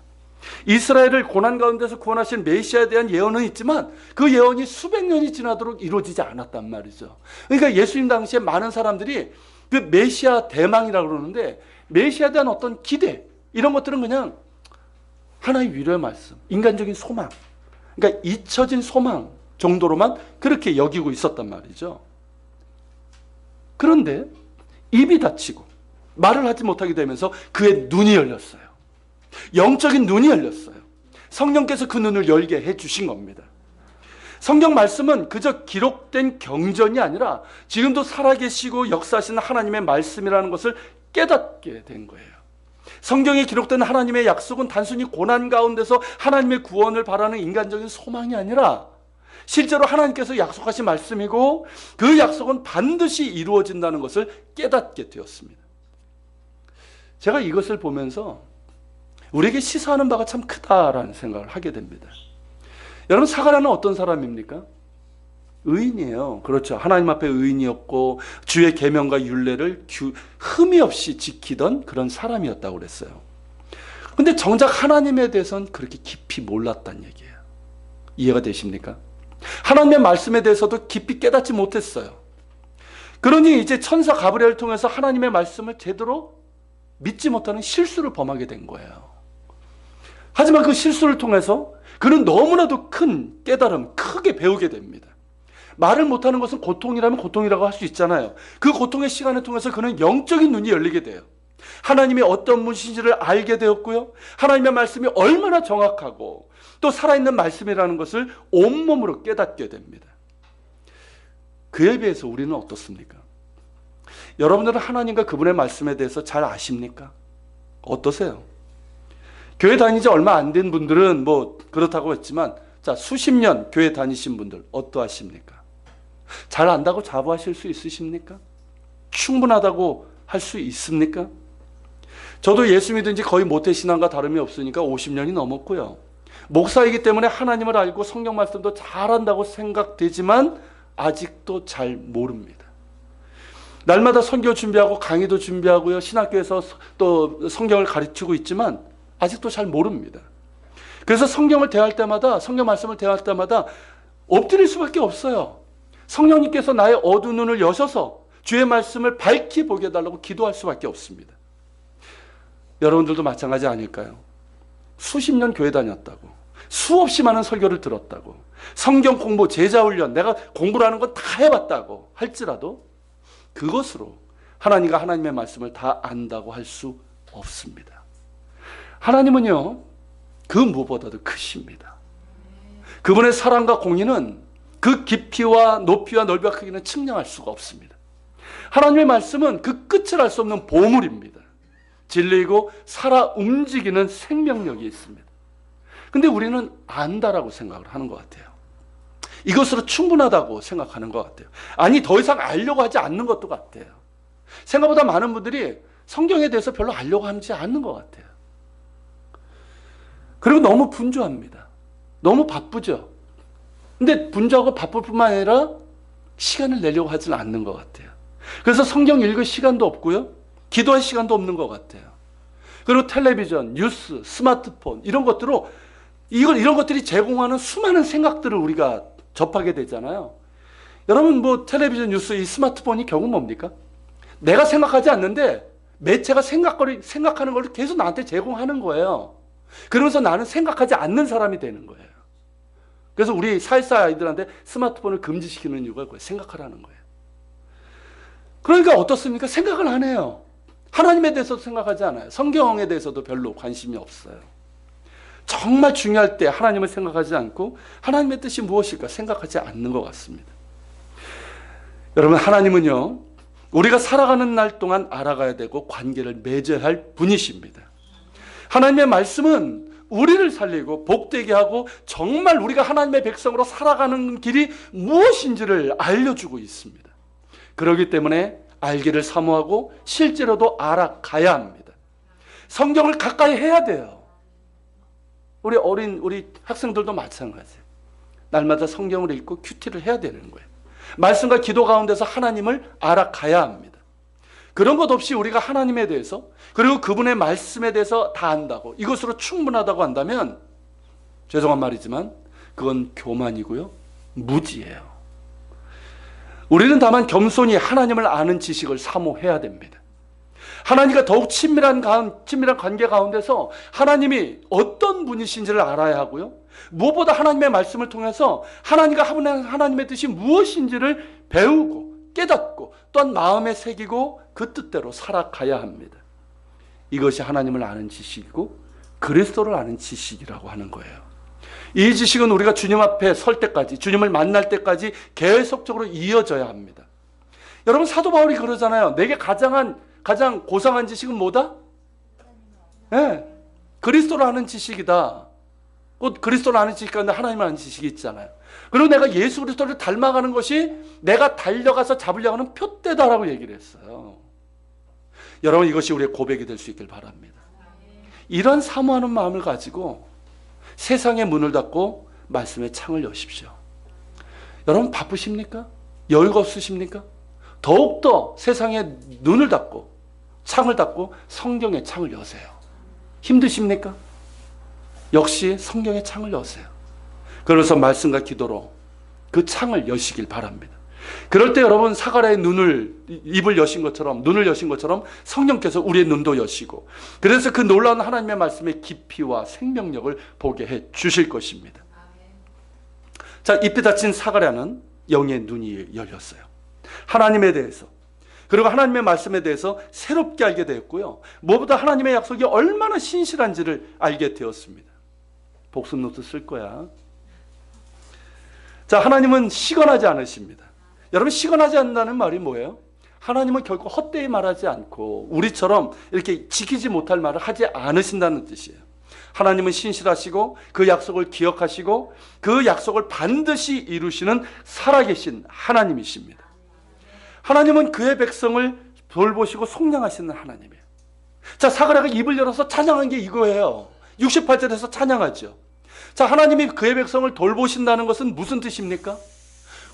이스라엘을 고난 가운데서 구원하신 메시아에 대한 예언은 있지만 그 예언이 수백 년이 지나도록 이루어지지 않았단 말이죠. 그러니까 예수님 당시에 많은 사람들이 그 메시아 대망이라고 그러는데, 메시아에 대한 어떤 기대, 이런 것들은 그냥 하나의 위로의 말씀, 인간적인 소망, 그러니까 잊혀진 소망 정도로만 그렇게 여기고 있었단 말이죠. 그런데 입이 닫히고 말을 하지 못하게 되면서 그의 눈이 열렸어요. 영적인 눈이 열렸어요. 성령께서 그 눈을 열게 해주신 겁니다. 성경 말씀은 그저 기록된 경전이 아니라 지금도 살아계시고 역사하시는 하나님의 말씀이라는 것을 깨닫게 된 거예요. 성경에 기록된 하나님의 약속은 단순히 고난 가운데서 하나님의 구원을 바라는 인간적인 소망이 아니라 실제로 하나님께서 약속하신 말씀이고 그 약속은 반드시 이루어진다는 것을 깨닫게 되었습니다. 제가 이것을 보면서 우리에게 시사하는 바가 참 크다라는 생각을 하게 됩니다. 여러분, 사가랴는 어떤 사람입니까? 의인이에요. 그렇죠. 하나님 앞에 의인이었고 주의 계명과 율례를 흠이 없이 지키던 그런 사람이었다고 그랬어요. 근데 정작 하나님에 대해서는 그렇게 깊이 몰랐다는 얘기예요. 이해가 되십니까? 하나님의 말씀에 대해서도 깊이 깨닫지 못했어요. 그러니 이제 천사 가브리엘을 통해서 하나님의 말씀을 제대로 믿지 못하는 실수를 범하게 된 거예요. 하지만 그 실수를 통해서 그는 너무나도 큰 깨달음, 크게 배우게 됩니다. 말을 못하는 것은 고통이라면 고통이라고 할 수 있잖아요. 그 고통의 시간을 통해서 그는 영적인 눈이 열리게 돼요. 하나님이 어떤 분이신지를 알게 되었고요. 하나님의 말씀이 얼마나 정확하고 또 살아있는 말씀이라는 것을 온몸으로 깨닫게 됩니다. 그에 비해서 우리는 어떻습니까? 여러분들은 하나님과 그분의 말씀에 대해서 잘 아십니까? 어떠세요? 교회 다니지 얼마 안 된 분들은 뭐 그렇다고 했지만 자, 수십 년 교회 다니신 분들 어떠하십니까? 잘 안다고 자부하실 수 있으십니까? 충분하다고 할 수 있습니까? 저도 예수 믿은 지 거의 모태신앙과 다름이 없으니까 50년이 넘었고요. 목사이기 때문에 하나님을 알고 성경 말씀도 잘한다고 생각되지만 아직도 잘 모릅니다. 날마다 선교 준비하고 강의도 준비하고요. 신학교에서 또 성경을 가르치고 있지만 아직도 잘 모릅니다. 그래서 성경을 대할 때마다, 성경 말씀을 대할 때마다 엎드릴 수밖에 없어요. 성령님께서 나의 어두운 눈을 여셔서 주의 말씀을 밝히 보게 해달라고 기도할 수밖에 없습니다. 여러분들도 마찬가지 아닐까요? 수십 년 교회 다녔다고, 수없이 많은 설교를 들었다고, 성경 공부, 제자 훈련, 내가 공부라는 건 다 해봤다고 할지라도 그것으로 하나님과 하나님의 말씀을 다 안다고 할 수 없습니다. 하나님은요, 그 무엇보다도 크십니다. 그분의 사랑과 공의는 그 깊이와 높이와 넓이와 크기는 측량할 수가 없습니다. 하나님의 말씀은 그 끝을 알 수 없는 보물입니다. 진리이고 살아 움직이는 생명력이 있습니다. 근데 우리는 안다라고 생각을 하는 것 같아요. 이것으로 충분하다고 생각하는 것 같아요. 아니, 더 이상 알려고 하지 않는 것도 같아요. 생각보다 많은 분들이 성경에 대해서 별로 알려고 하지 않는 것 같아요. 그리고 너무 분주합니다. 너무 바쁘죠. 근데 분주하고 바쁠 뿐만 아니라 시간을 내려고 하지는 않는 것 같아요. 그래서 성경 읽을 시간도 없고요. 기도할 시간도 없는 것 같아요. 그리고 텔레비전, 뉴스, 스마트폰 이런 것들로 이런 것들이 제공하는 수많은 생각들을 우리가 접하게 되잖아요. 여러분, 뭐 텔레비전, 뉴스, 이 스마트폰이 결국 뭡니까? 내가 생각하지 않는데 매체가 생각하는 걸 계속 나한테 제공하는 거예요. 그러면서 나는 생각하지 않는 사람이 되는 거예요. 그래서 우리 사회사 아이들한테 스마트폰을 금지시키는 이유가 그거예요. 생각하라는 거예요. 그러니까 어떻습니까? 생각을 안 해요. 하나님에 대해서도 생각하지 않아요. 성경에 대해서도 별로 관심이 없어요. 정말 중요할 때 하나님을 생각하지 않고 하나님의 뜻이 무엇일까 생각하지 않는 것 같습니다. 여러분, 하나님은요, 우리가 살아가는 날 동안 알아가야 되고 관계를 맺어야 할 분이십니다. 하나님의 말씀은 우리를 살리고 복되게 하고 정말 우리가 하나님의 백성으로 살아가는 길이 무엇인지를 알려주고 있습니다. 그렇기 때문에 알기를 사모하고 실제로도 알아가야 합니다. 성경을 가까이 해야 돼요. 우리 학생들도 마찬가지예요. 날마다 성경을 읽고 큐티를 해야 되는 거예요. 말씀과 기도 가운데서 하나님을 알아가야 합니다. 그런 것 없이 우리가 하나님에 대해서 그리고 그분의 말씀에 대해서 다 안다고 이것으로 충분하다고 한다면 죄송한 말이지만 그건 교만이고요, 무지예요. 우리는 다만 겸손히 하나님을 아는 지식을 사모해야 됩니다. 하나님과 더욱 친밀한 관계 가운데서 하나님이 어떤 분이신지를 알아야 하고요, 무엇보다 하나님의 말씀을 통해서 하나님과 하나님의 뜻이 무엇인지를 배우고 깨닫고 또한 마음에 새기고 그 뜻대로 살아가야 합니다. 이것이 하나님을 아는 지식이고 그리스도를 아는 지식이라고 하는 거예요. 이 지식은 우리가 주님 앞에 설 때까지, 주님을 만날 때까지 계속적으로 이어져야 합니다. 여러분, 사도 바울이 그러잖아요. 내게 가장 고상한 지식은 뭐다? 네, 그리스도를 아는 지식이다. 곧 그리스도를 아는 지식 가운데 하나님을 아는 지식이 있잖아요. 그리고 내가 예수 그리스도를 닮아가는 것이 내가 달려가서 잡으려고 하는 표대다라고 얘기를 했어요. 여러분, 이것이 우리의 고백이 될 수 있길 바랍니다. 이런 사모하는 마음을 가지고 세상의 문을 닫고 말씀의 창을 여십시오. 여러분, 바쁘십니까? 여유가 없으십니까? 더욱더 세상의 눈을 닫고 창을 닫고 성경의 창을 여세요. 힘드십니까? 역시 성경의 창을 여세요. 그래서 말씀과 기도로 그 창을 여시길 바랍니다. 그럴 때 여러분, 사가랴의 입을 여신 것처럼, 눈을 여신 것처럼 성령께서 우리의 눈도 여시고, 그래서 그 놀라운 하나님의 말씀의 깊이와 생명력을 보게 해 주실 것입니다. 자, 잎이 닫힌 사가랴는 영의 눈이 열렸어요. 하나님에 대해서, 그리고 하나님의 말씀에 대해서 새롭게 알게 되었고요. 무엇보다 하나님의 약속이 얼마나 신실한지를 알게 되었습니다. 복습 노트 쓸 거야. 자, 하나님은 시건하지 않으십니다. 여러분, 시건하지 않는다는 말이 뭐예요? 하나님은 결코 헛되이 말하지 않고 우리처럼 이렇게 지키지 못할 말을 하지 않으신다는 뜻이에요. 하나님은 신실하시고 그 약속을 기억하시고 그 약속을 반드시 이루시는 살아계신 하나님이십니다. 하나님은 그의 백성을 돌보시고 속량하시는 하나님이에요. 자, 사가랴가 입을 열어서 찬양한 게 이거예요. 68절에서 찬양하죠. 자, 하나님이 그의 백성을 돌보신다는 것은 무슨 뜻입니까?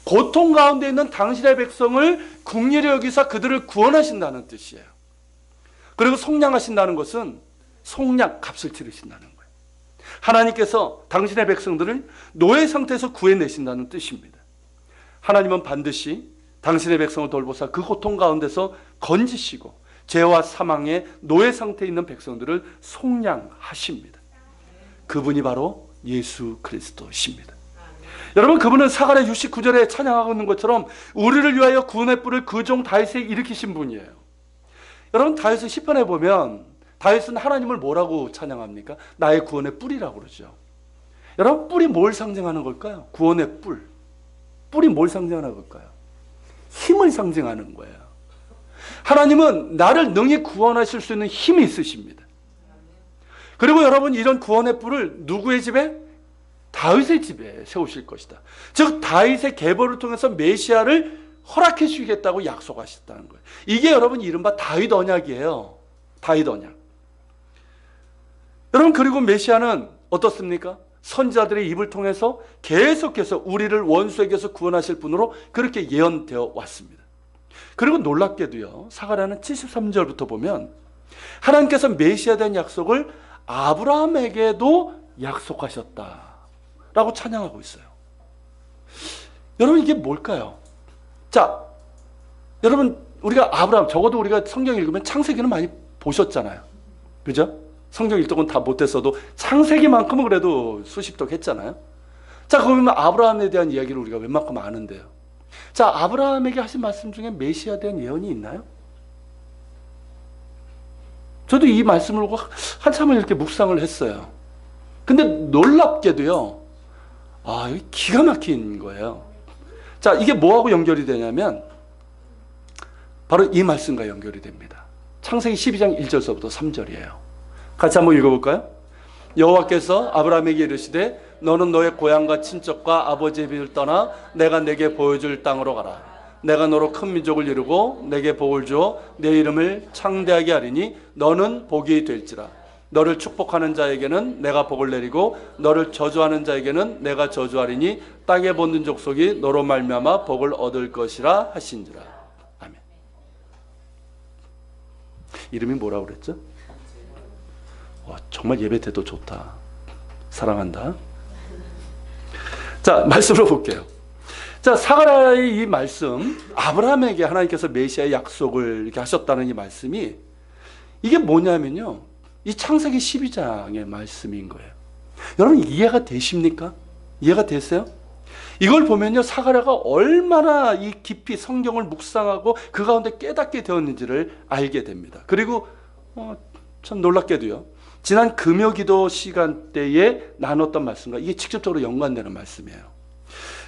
고통 가운데 있는 당신의 백성을 긍휼히 여기사 그들을 구원하신다는 뜻이에요. 그리고 속량하신다는 것은 속량, 값을 치르신다는 거예요. 하나님께서 당신의 백성들을 노예 상태에서 구해내신다는 뜻입니다. 하나님은 반드시 당신의 백성을 돌보사 그 고통 가운데서 건지시고 죄와 사망의 노예 상태에 있는 백성들을 속량하십니다. 그분이 바로 예수 그리스도십니다. 여러분, 그분은 사가랴 69절에 찬양하고 있는 것처럼 우리를 위하여 구원의 뿔을 그 종 다윗에 일으키신 분이에요. 여러분, 다윗의 시편에 보면 다윗은 하나님을 뭐라고 찬양합니까? 나의 구원의 뿔이라고 그러죠. 여러분, 뿔이 뭘 상징하는 걸까요? 구원의 뿔. 뿔이 뭘 상징하는 걸까요? 힘을 상징하는 거예요. 하나님은 나를 능히 구원하실 수 있는 힘이 있으십니다. 그리고 여러분, 이런 구원의 뿔을 누구의 집에? 다윗의 집에 세우실 것이다. 즉, 다윗의 계보를 통해서 메시아를 허락해 주시겠다고 약속하셨다는 거예요. 이게 여러분 이른바 다윗 언약이에요. 다윗 언약. 여러분, 그리고 메시아는 어떻습니까? 선지자들의 입을 통해서 계속해서 우리를 원수에게서 구원하실 분으로 그렇게 예언되어 왔습니다. 그리고 놀랍게도요, 사가랴는 73절부터 보면 하나님께서 메시아에 대한 약속을 아브라함에게도 약속하셨다라고 찬양하고 있어요. 여러분, 이게 뭘까요? 자, 여러분, 우리가 아브라함, 적어도 우리가 성경 읽으면 창세기는 많이 보셨잖아요. 그죠? 성경 읽독은 다 못했어도 창세기만큼은 그래도 수십 독 했잖아요. 자, 그러면 아브라함에 대한 이야기를 우리가 웬만큼 아는데요. 자, 아브라함에게 하신 말씀 중에 메시아에 대한 예언이 있나요? 저도 이 말씀을 보고 한참을 이렇게 묵상을 했어요. 근데 놀랍게도요, 이게 기가 막힌 거예요. 자, 이게 뭐하고 연결이 되냐면 바로 이 말씀과 연결이 됩니다. 창세기 12장 1절서부터 3절이에요. 같이 한번 읽어볼까요? 여호와께서 아브라함에게 이르시되 너는 너의 고향과 친척과 아버지의 집을 떠나 내가 내게 보여줄 땅으로 가라. 내가 너로 큰 민족을 이루고 내게 복을 주어 내 이름을 창대하게 하리니 너는 복이 될지라. 너를 축복하는 자에게는 내가 복을 내리고 너를 저주하는 자에게는 내가 저주하리니 땅에 본는 족속이 너로 말미암아 복을 얻을 것이라 하신지라. 아멘. 이름이 뭐라고 그랬죠? 정말 예배 때도 좋다. 사랑한다. 자, 말씀으로 볼게요. 자, 사가랴의 이 말씀, 아브라함에게 하나님께서 메시아의 약속을 이렇게 하셨다는 이 말씀이 이게 뭐냐면요, 이 창세기 12장의 말씀인 거예요. 여러분, 이해가 되십니까? 이해가 되세요? 이걸 보면요, 사가랴가 얼마나 이 깊이 성경을 묵상하고 그 가운데 깨닫게 되었는지를 알게 됩니다. 그리고 참 놀랍게도요, 지난 금요기도 시간대에 나눴던 말씀과 이게 직접적으로 연관되는 말씀이에요.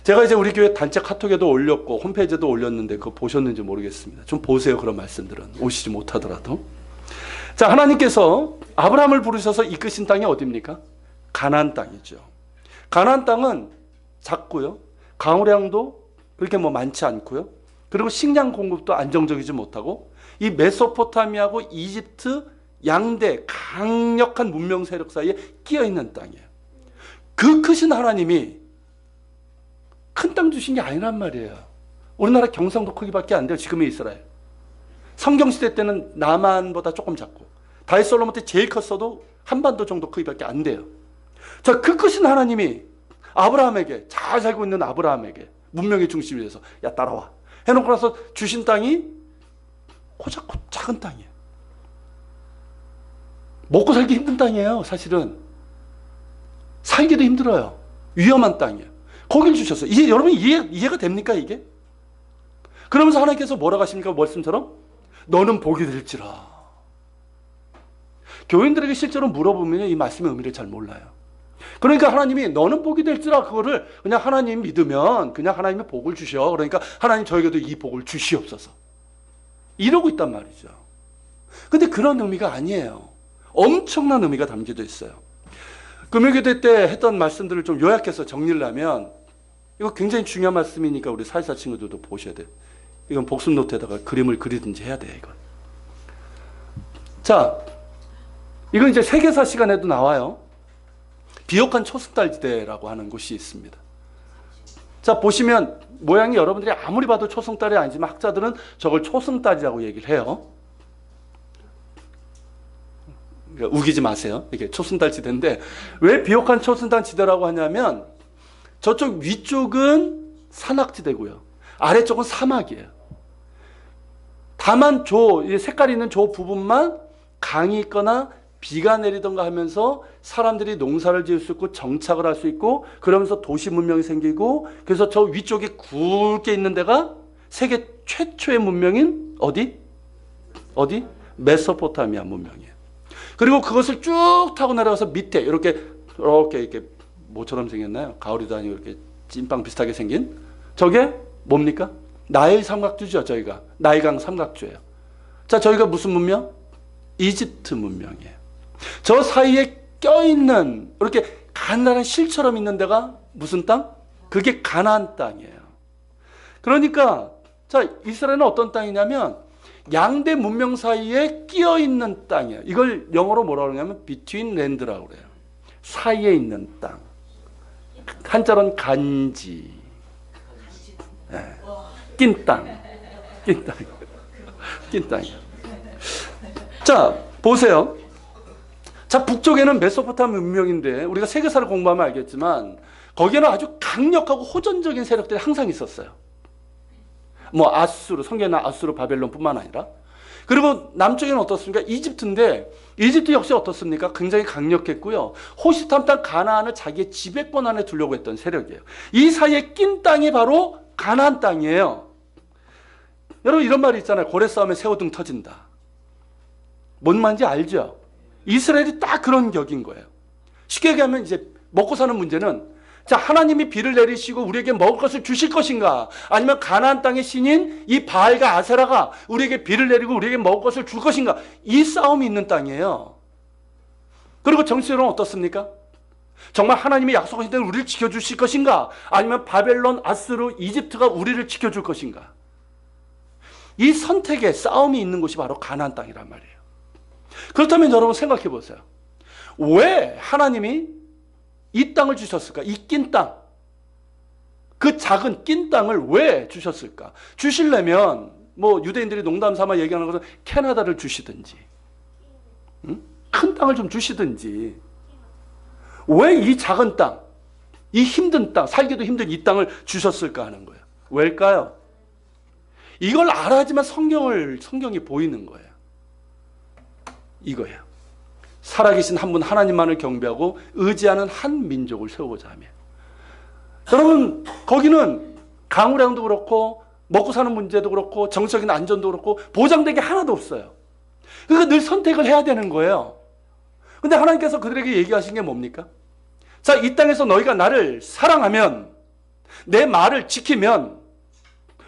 제가 이제 우리 교회 단체 카톡에도 올렸고 홈페이지에도 올렸는데 그거 보셨는지 모르겠습니다. 좀 보세요. 그런 말씀들은 오시지 못하더라도. 자, 하나님께서 아브라함을 부르셔서 이끄신 땅이 어디입니까? 가나안 땅이죠. 가나안 땅은 작고요. 강우량도 그렇게 뭐 많지 않고요. 그리고 식량 공급도 안정적이지 못하고 이 메소포타미아하고 이집트 양대 강력한 문명 세력 사이에 끼어 있는 땅이에요. 그 크신 하나님이 큰 땅 주신 게 아니란 말이에요. 우리나라 경상도 크기밖에 안 돼요. 지금의 이스라엘. 성경시대 때는 남한보다 조금 작고 다윗 솔로몬 때 제일 컸어도 한반도 정도 크기밖에 안 돼요. 자, 그 크신 하나님이 아브라함에게, 잘 살고 있는 아브라함에게 문명의 중심이 돼서 야 따라와 해놓고 나서 주신 땅이 고작고 작은 땅이에요. 먹고 살기 힘든 땅이에요. 사실은 살기도 힘들어요. 위험한 땅이에요. 거길 주셨어요. 이게 여러분 이해가 됩니까 이게? 그러면서 하나님께서 뭐라고 하십니까? 말씀처럼 너는 복이 될지라. 교인들에게 실제로 물어보면 이 말씀의 의미를 잘 몰라요. 그러니까 하나님이 너는 복이 될지라 그거를 그냥 하나님 믿으면 그냥 하나님이 복을 주셔. 그러니까 하나님 저에게도 이 복을 주시옵소서. 이러고 있단 말이죠. 근데 그런 의미가 아니에요. 엄청난 의미가 담겨져 있어요. 금요기도 때 했던 말씀들을 좀 요약해서 정리를 하면 이거 굉장히 중요한 말씀이니까 우리 사회사 친구들도 보셔야 돼요. 이건 복습 노트에다가 그림을 그리든지 해야 돼요. 이건. 자, 이건 이제 세계사 시간에도 나와요. 비옥한 초승달지대라고 하는 곳이 있습니다. 자, 보시면 모양이 여러분들이 아무리 봐도 초승달이 아니지만 학자들은 저걸 초승달이라고 얘기를 해요. 우기지 마세요. 이게 초승달지대인데 왜 비옥한 초승달지대라고 하냐면 저쪽 위쪽은 산악지대고요. 아래쪽은 사막이에요. 다만 색깔이 있는 저 부분만 강이 있거나 비가 내리던가 하면서 사람들이 농사를 지을 수 있고 정착을 할 수 있고 그러면서 도시 문명이 생기고 그래서 저 위쪽에 굵게 있는 데가 세계 최초의 문명인 어디? 메소포타미아 문명이에요. 그리고 그것을 쭉 타고 내려가서 밑에 이렇게 뭐처럼 생겼나요? 가오리도 아니고 이렇게 찐빵 비슷하게 생긴 저게 뭡니까? 나일 삼각주죠. 저희가 나일강 삼각주예요. 자, 저희가 무슨 문명? 이집트 문명이에요. 저 사이에 껴있는 이렇게 가난한 실처럼 있는 데가 무슨 땅? 그게 가나안 땅이에요. 그러니까 자, 이스라엘은 어떤 땅이냐면 양대 문명 사이에 끼어있는 땅이에요. 이걸 영어로 뭐라고 그러냐면 between land라고 그래요. 사이에 있는 땅. 한자로는 간지. 네. 낀 땅. 낀 땅이에요. 자, 보세요. 자, 북쪽에는 메소포타미아 문명인데 우리가 세계사를 공부하면 알겠지만 거기에는 아주 강력하고 호전적인 세력들이 항상 있었어요. 뭐 아수르, 성경에는 아수르, 바벨론뿐만 아니라 그리고 남쪽에는 어떻습니까? 이집트인데 이집트 역시 어떻습니까? 굉장히 강력했고요. 호시탐 땅 가나안을 자기의 지배권 안에 두려고 했던 세력이에요. 이 사이에 낀 땅이 바로 가나안 땅이에요. 여러분 이런 말이 있잖아요. 고래 싸움에 새우등 터진다. 뭔 말인지 알죠? 이스라엘이 딱 그런 격인 거예요. 쉽게 얘기하면 이제 먹고 사는 문제는 자, 하나님이 비를 내리시고 우리에게 먹을 것을 주실 것인가? 아니면 가나안 땅의 신인 이 바알과 아세라가 우리에게 비를 내리고 우리에게 먹을 것을 줄 것인가? 이 싸움이 있는 땅이에요. 그리고 정치적으로는 어떻습니까? 정말 하나님이 약속하신 대로 우리를 지켜주실 것인가? 아니면 바벨론, 아수르, 이집트가 우리를 지켜줄 것인가? 이 선택의 싸움이 있는 곳이 바로 가나안 땅이란 말이에요. 그렇다면 여러분 생각해 보세요. 왜 하나님이 이 땅을 주셨을까? 이 낀 땅. 그 작은 낀 땅을 왜 주셨을까? 주시려면 뭐 유대인들이 농담 삼아 얘기하는 것은 캐나다를 주시든지 큰 땅을 좀 주시든지 왜 이 작은 땅, 이 힘든 땅, 살기도 힘든 이 땅을 주셨을까 하는 거예요. 왜일까요? 이걸 알아야지만 성경이 보이는 거예요. 이거예요. 살아계신 한 분 하나님만을 경배하고 의지하는 한 민족을 세우고자 하며 여러분 거기는 강우량도 그렇고 먹고 사는 문제도 그렇고 정치적인 안전도 그렇고 보장된 게 하나도 없어요. 그러니까 늘 선택을 해야 되는 거예요. 근데 하나님께서 그들에게 얘기하신 게 뭡니까? 자, 이 땅에서 너희가 나를 사랑하면, 내 말을 지키면,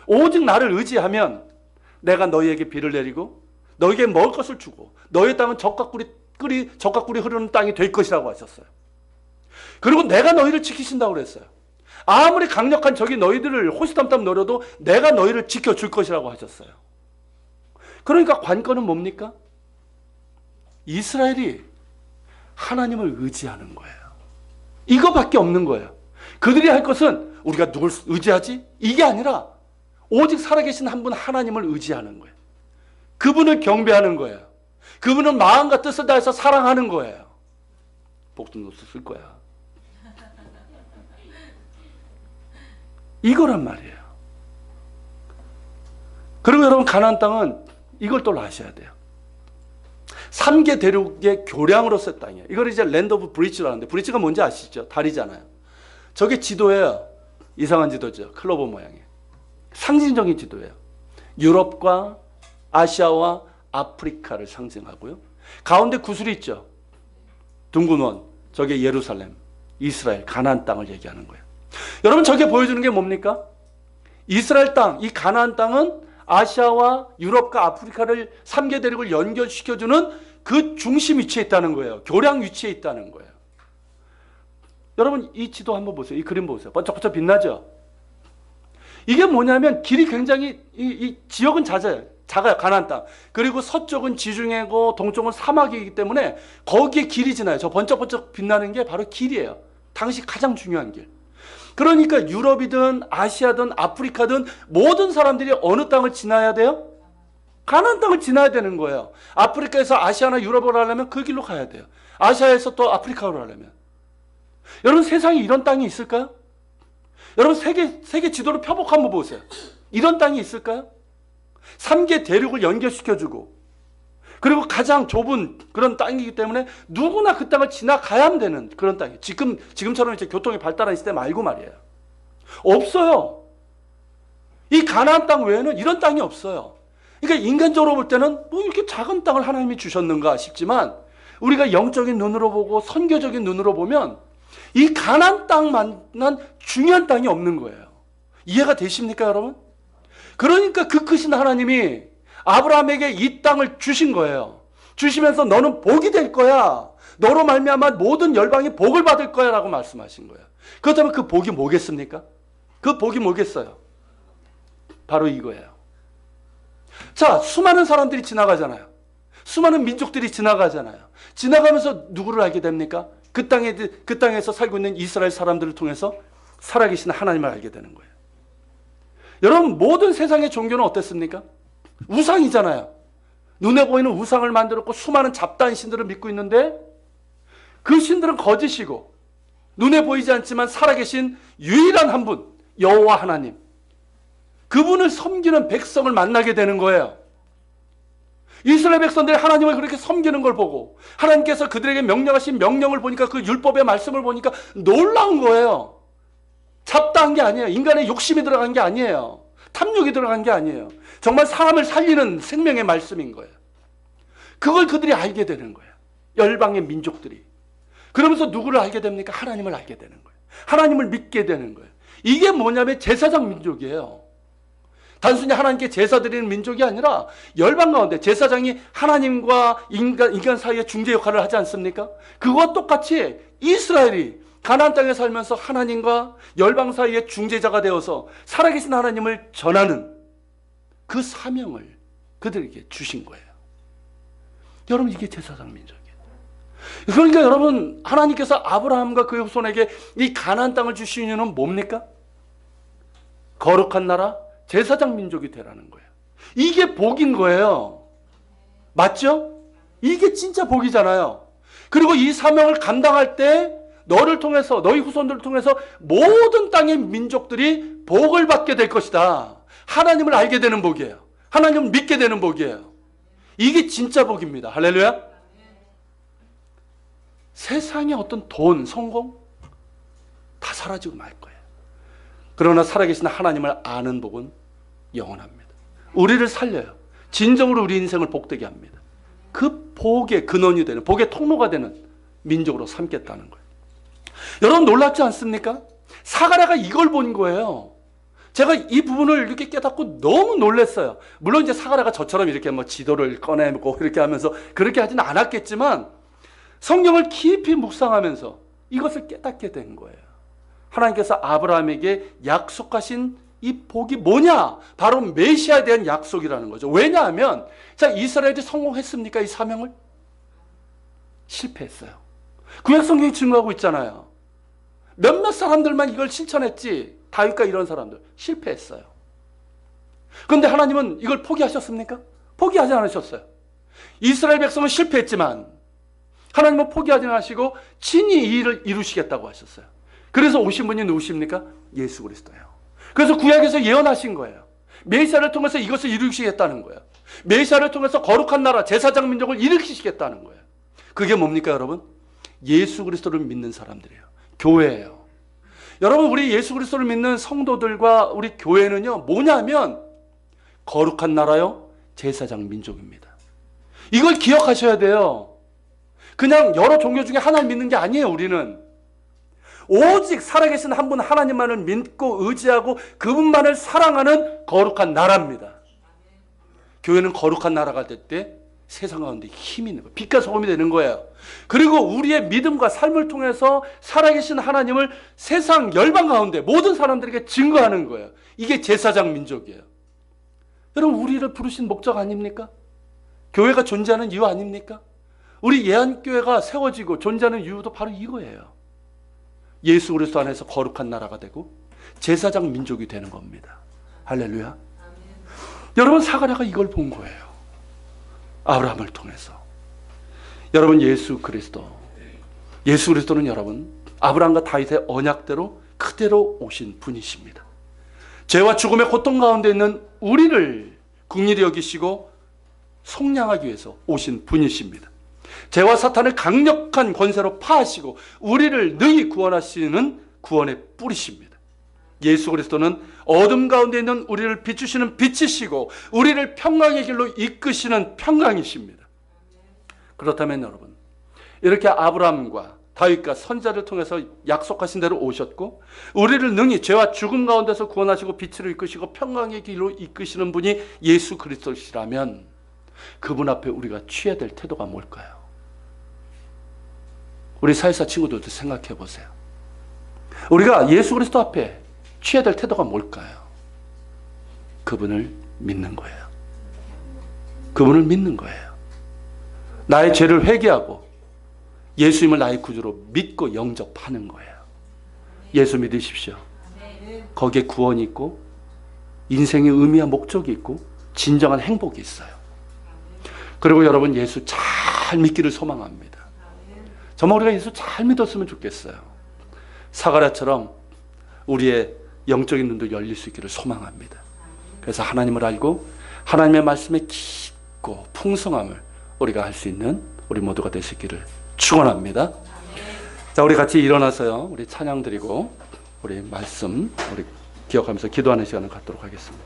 오직 나를 의지하면 내가 너희에게 비를 내리고 너희에게 먹을 것을 주고 너희 땅은 젖과 꿀이 흐르는 땅이 될 것이라고 하셨어요. 그리고 내가 너희를 지키신다고 그랬어요. 아무리 강력한 적이 너희들을 호시탐탐 노려도 내가 너희를 지켜줄 것이라고 하셨어요. 그러니까 관건은 뭡니까? 이스라엘이 하나님을 의지하는 거예요. 이거밖에 없는 거예요. 그들이 할 것은 우리가 누굴 의지하지? 이게 아니라 오직 살아계신 한 분 하나님을 의지하는 거예요. 그분을 경배하는 거예요. 그분은 마음과 뜻을 다해서 사랑하는 거예요. 복음노트 쓸 거야. 이거란 말이에요. 그리고 여러분, 가나안 땅은 이걸 또 아셔야 돼요. 3개 대륙의 교량으로서의 땅이에요. 이걸 이제 랜드 오브 브릿지라고 하는데, 브릿지가 뭔지 아시죠? 다리잖아요. 저게 지도예요. 이상한 지도죠. 클로버 모양의. 상징적인 지도예요. 유럽과 아시아와 아프리카를 상징하고요. 가운데 구슬이 있죠. 둥근 원. 저게 예루살렘, 이스라엘, 가나안 땅을 얘기하는 거예요. 여러분, 저게 보여주는 게 뭡니까? 이스라엘 땅, 이 가나안 땅은 아시아와 유럽과 아프리카를 3개 대륙을 연결시켜주는 그 중심 위치에 있다는 거예요. 교량 위치에 있다는 거예요. 여러분, 이 지도 한번 보세요. 이 그림 보세요. 번쩍번쩍 빛나죠? 이게 뭐냐면 길이 굉장히, 이 지역은 작아요. 가나안 땅. 그리고 서쪽은 지중해고 동쪽은 사막이기 때문에 거기에 길이 지나요. 저 번쩍번쩍 빛나는 게 바로 길이에요. 당시 가장 중요한 길. 그러니까 유럽이든 아시아든 아프리카든 모든 사람들이 어느 땅을 지나야 돼요? 가나안 땅을 지나야 되는 거예요. 아프리카에서 아시아나 유럽으로 가려면 그 길로 가야 돼요. 아시아에서 또 아프리카로 가려면. 여러분, 세상에 이런 땅이 있을까요? 여러분, 세계 지도를 펴보고 한번 보세요. 이런 땅이 있을까요? 3개 대륙을 연결시켜주고, 그리고 가장 좁은 그런 땅이기 때문에 누구나 그 땅을 지나가야 되는 그런 땅이에요. 지금처럼 이제 교통이 발달한 시대 말고 말이에요. 없어요. 이 가나안 땅 외에는 이런 땅이 없어요. 그러니까 인간적으로 볼 때는 뭐 이렇게 작은 땅을 하나님이 주셨는가 싶지만, 우리가 영적인 눈으로 보고 선교적인 눈으로 보면 이 가나안 땅만한 중요한 땅이 없는 거예요. 이해가 되십니까, 여러분? 그러니까 그 크신 하나님이 아브라함에게 이 땅을 주신 거예요. 주시면서 너는 복이 될 거야. 너로 말미암아 모든 열방이 복을 받을 거야 라고 말씀하신 거예요. 그렇다면 그 복이 뭐겠습니까? 그 복이 뭐겠어요? 바로 이거예요. 자, 수많은 사람들이 지나가잖아요. 수많은 민족들이 지나가잖아요. 지나가면서 누구를 알게 됩니까? 그 땅에서 살고 있는 이스라엘 사람들을 통해서 살아계신 하나님을 알게 되는 거예요. 여러분, 모든 세상의 종교는 어땠습니까? 우상이잖아요. 눈에 보이는 우상을 만들었고 수많은 잡다한 신들을 믿고 있는데, 그 신들은 거짓이고 눈에 보이지 않지만 살아계신 유일한 한 분, 여호와 하나님, 그분을 섬기는 백성을 만나게 되는 거예요. 이스라엘 백성들이 하나님을 그렇게 섬기는 걸 보고 하나님께서 그들에게 명령하신 명령을 보니까, 그 율법의 말씀을 보니까 놀라운 거예요. 잡다한 게 아니에요. 인간의 욕심이 들어간 게 아니에요. 탐욕이 들어간 게 아니에요. 정말 사람을 살리는 생명의 말씀인 거예요. 그걸 그들이 알게 되는 거예요. 열방의 민족들이. 그러면서 누구를 알게 됩니까? 하나님을 알게 되는 거예요. 하나님을 믿게 되는 거예요. 이게 뭐냐면 제사장 민족이에요. 단순히 하나님께 제사 드리는 민족이 아니라 열방 가운데 제사장이 하나님과 인간 사이의 중재 역할을 하지 않습니까? 그와 똑같이 이스라엘이 가나안 땅에 살면서 하나님과 열방 사이의 중재자가 되어서 살아계신 하나님을 전하는 그 사명을 그들에게 주신 거예요. 여러분, 이게 제사장 민족이에요. 그러니까 여러분, 하나님께서 아브라함과 그의 후손에게 이 가나안 땅을 주신 이유는 뭡니까? 거룩한 나라, 제사장 민족이 되라는 거예요. 이게 복인 거예요. 맞죠? 이게 진짜 복이잖아요. 그리고 이 사명을 감당할 때 너를 통해서, 너희 후손들을 통해서 모든 땅의 민족들이 복을 받게 될 것이다. 하나님을 알게 되는 복이에요. 하나님을 믿게 되는 복이에요. 이게 진짜 복입니다. 할렐루야. 세상의 어떤 돈, 성공 다 사라지고 말 거예요. 그러나 살아계신 하나님을 아는 복은 영원합니다. 우리를 살려요. 진정으로 우리 인생을 복되게 합니다. 그 복의 근원이 되는, 복의 통로가 되는 민족으로 삼겠다는 거예요. 여러분 놀랍지 않습니까? 사가랴가 이걸 본 거예요. 제가 이 부분을 이렇게 깨닫고 너무 놀랐어요. 물론 이제 사가랴가 저처럼 이렇게 뭐 지도를 꺼내고 이렇게 하면서 그렇게 하지는 않았겠지만 성경을 깊이 묵상하면서 이것을 깨닫게 된 거예요. 하나님께서 아브라함에게 약속하신 이 복이 뭐냐? 바로 메시아에 대한 약속이라는 거죠. 왜냐하면 자, 이스라엘이 성공했습니까? 이 사명을? 실패했어요. 구약 성경이 증거하고 있잖아요. 몇몇 사람들만 이걸 실천했지, 다윗과 이런 사람들 실패했어요. 그런데 하나님은 이걸 포기하셨습니까? 포기하지 않으셨어요. 이스라엘 백성은 실패했지만 하나님은 포기하지 않으시고 친히 이 일을 이루시겠다고 하셨어요. 그래서 오신 분이 누구십니까? 예수 그리스도예요. 그래서 구약에서 예언하신 거예요. 메시아를 통해서 이것을 이루시겠다는 거예요. 메시아를 통해서 거룩한 나라, 제사장 민족을 일으키시겠다는 거예요. 그게 뭡니까 여러분? 예수 그리스도를 믿는 사람들이에요. 교회예요. 여러분, 우리 예수 그리스도를 믿는 성도들과 우리 교회는요, 뭐냐면 거룩한 나라요, 제사장 민족입니다. 이걸 기억하셔야 돼요. 그냥 여러 종교 중에 하나를 믿는 게 아니에요. 우리는 오직 살아계신 한 분 하나님만을 믿고 의지하고 그분만을 사랑하는 거룩한 나라입니다. 교회는 거룩한 나라가 될 때 세상 가운데 힘이 있는 거예요. 빛과 소금이 되는 거예요. 그리고 우리의 믿음과 삶을 통해서 살아계신 하나님을 세상 열방 가운데 모든 사람들에게 증거하는 거예요. 이게 제사장 민족이에요. 여러분, 우리를 부르신 목적 아닙니까? 교회가 존재하는 이유 아닙니까? 우리 예한교회가 세워지고 존재하는 이유도 바로 이거예요. 예수 그리스도 안에서 거룩한 나라가 되고 제사장 민족이 되는 겁니다. 할렐루야. 아멘. 여러분, 사가랴가 이걸 본 거예요. 아브라함을 통해서. 여러분, 예수 그리스도는 여러분 아브라함과 다윗의 언약대로 그대로 오신 분이십니다. 죄와 죽음의 고통 가운데 있는 우리를 긍휼히 여기시고 속량하기 위해서 오신 분이십니다. 죄와 사탄을 강력한 권세로 파하시고 우리를 능히 구원하시는 구원의 뿌리십니다. 예수 그리스도는 어둠 가운데 있는 우리를 비추시는 빛이시고 우리를 평강의 길로 이끄시는 평강이십니다. 그렇다면 여러분, 이렇게 아브라함과 다윗과 선지자를 통해서 약속하신 대로 오셨고 우리를 능히 죄와 죽음 가운데서 구원하시고 빛으로 이끄시고 평강의 길로 이끄시는 분이 예수 그리스도시라면 그분 앞에 우리가 취해야 될 태도가 뭘까요? 우리 사회사 친구들도 생각해 보세요. 우리가 예수 그리스도 앞에 취해야 될 태도가 뭘까요? 그분을 믿는 거예요. 그분을 믿는 거예요. 나의 죄를 회개하고 예수님을 나의 구주로 믿고 영접하는 거예요. 예수 믿으십시오. 거기에 구원이 있고 인생의 의미와 목적이 있고 진정한 행복이 있어요. 그리고 여러분, 예수 잘 믿기를 소망합니다. 정말 우리가 예수 잘 믿었으면 좋겠어요. 사가랴처럼 우리의 영적인 눈도 열릴 수 있기를 소망합니다. 그래서 하나님을 알고 하나님의 말씀에 깊고 풍성함을 우리가 할 수 있는 우리 모두가 될 수 있기를 축원합니다. 자, 우리 같이 일어나서요, 우리 찬양 드리고 우리 말씀 우리 기억하면서 기도하는 시간을 갖도록 하겠습니다.